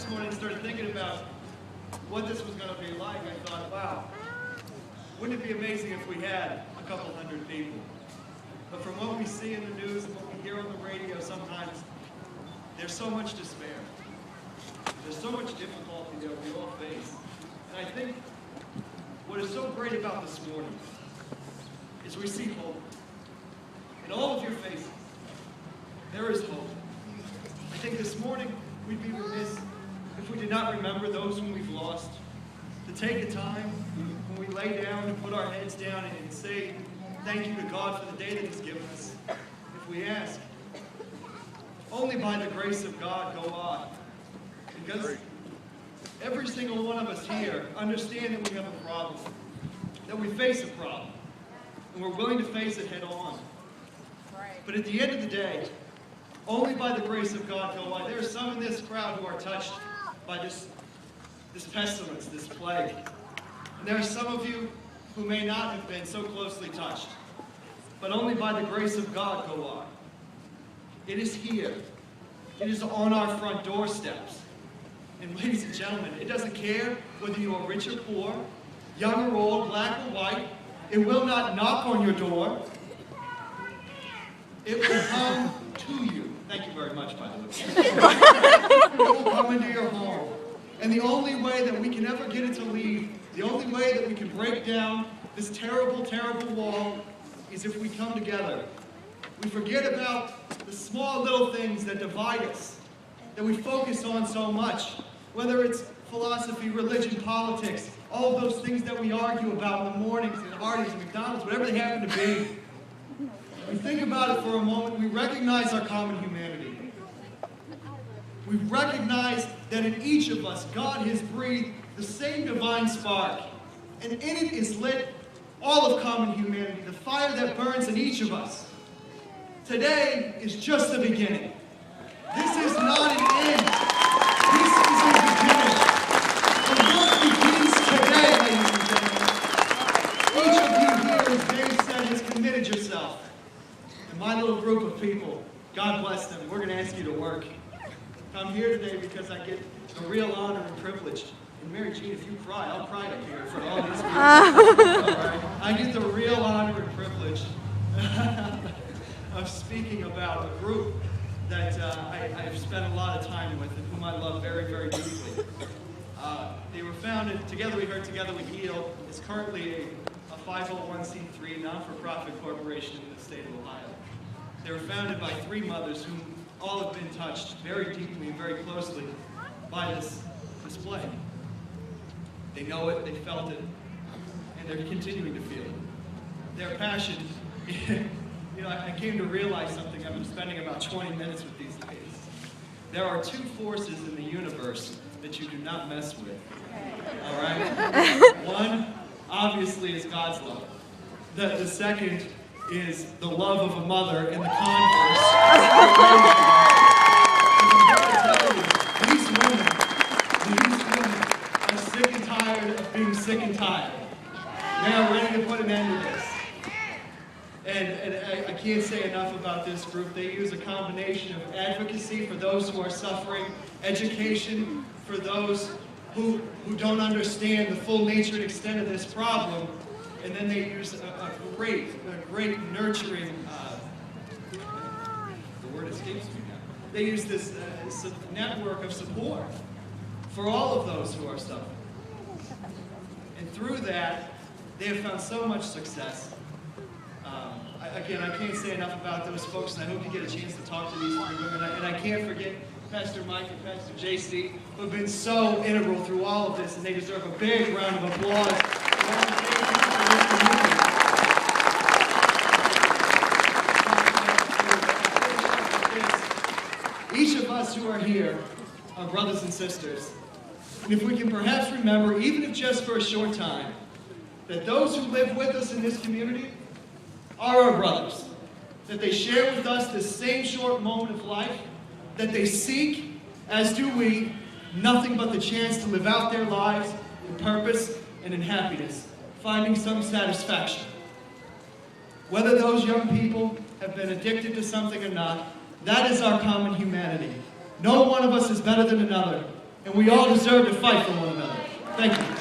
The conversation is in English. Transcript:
morning and started thinking about what this was going to be like, I thought, wow, wouldn't it be amazing if we had a couple hundred people? But from what we see in the news and what we hear on the radio sometimes, there's so much despair. There's so much difficulty that we all face. And I think what is so great about this morning is we see hope. In all of your faces, there is hope. I think this morning we'd be remiss if we did not remember those whom we've lost, to take a time when we lay down and put our heads down and say thank you to God for the day that He's given us. If we ask, only by the grace of God go on. Because every single one of us here understand that we have a problem, that we face a problem, and we're willing to face it head on. But at the end of the day, only by the grace of God go on. There are some in this crowd who are touched by this pestilence, this plague. And there are some of you who may not have been so closely touched. But only by the grace of God go on. It is here. It is on our front doorsteps. And ladies and gentlemen, it doesn't care whether you are rich or poor, young or old, black or white. It will not knock on your door. It will come to you. Thank you very much, by the way. It will come into your home. And the only way that we can ever get it to leave, the only way that we can break down this terrible, terrible wall is if we come together. We forget about the small little things that divide us, that we focus on so much, whether it's philosophy, religion, politics, all of those things that we argue about in the mornings at Hardee's and McDonald's, whatever they happen to be. We think about it for a moment, we recognize our common humanity. We recognize that in each of us, God has breathed the same divine spark. And in it is lit all of common humanity, the fire that burns in each of us. Today is just the beginning. This is not an end. This is a beginning. The work begins today, ladies and gentlemen. Each of you here, as Dave said, has committed yourself. And my little group of people, God bless them, we're going to ask you to work. I'm here today because I get a real honor and privilege. And Mary Jean, if you cry, I'll cry up here for all these people. All right? I get the real honor and privilege of speaking about a group that I've spent a lot of time with and whom I love very, very deeply. They were founded, Together We Hurt, Together We Heal, is currently a 501c3 non-for-profit corporation in the state of Ohio. They were founded by three mothers whom all have been touched very deeply and very closely by this plague. They know it, they felt it, and they're continuing to feel it. Their passion, I came to realize something. I've been spending about 20 minutes with these ladies. There are two forces in the universe that you do not mess with. All right? One, obviously, is God's love. The second is the love of a mother and the converse. These women are sick and tired of being sick and tired. They are ready to put an end to this. And I can't say enough about this group. They use a combination of advocacy for those who are suffering, education for those who don't understand the full nature and extent of this problem, and then they use a great nurturing, the word escapes me now. They use this network of support for all of those who are suffering. And through that, they have found so much success. Again, I can't say enough about those folks, and I hope you get a chance to talk to these three women. And I can't forget Pastor Mike and Pastor JC, who have been so integral through all of this, and they deserve a big round of applause. Each of us who are here are brothers and sisters. And if we can perhaps remember, even if just for a short time, that those who live with us in this community are our brothers, that they share with us this same short moment of life, that they seek, as do we, nothing but the chance to live out their lives in purpose and in happiness, finding some satisfaction. Whether those young people have been addicted to something or not, that is our common humanity. No one of us is better than another. and we all deserve to fight for one another. Thank you.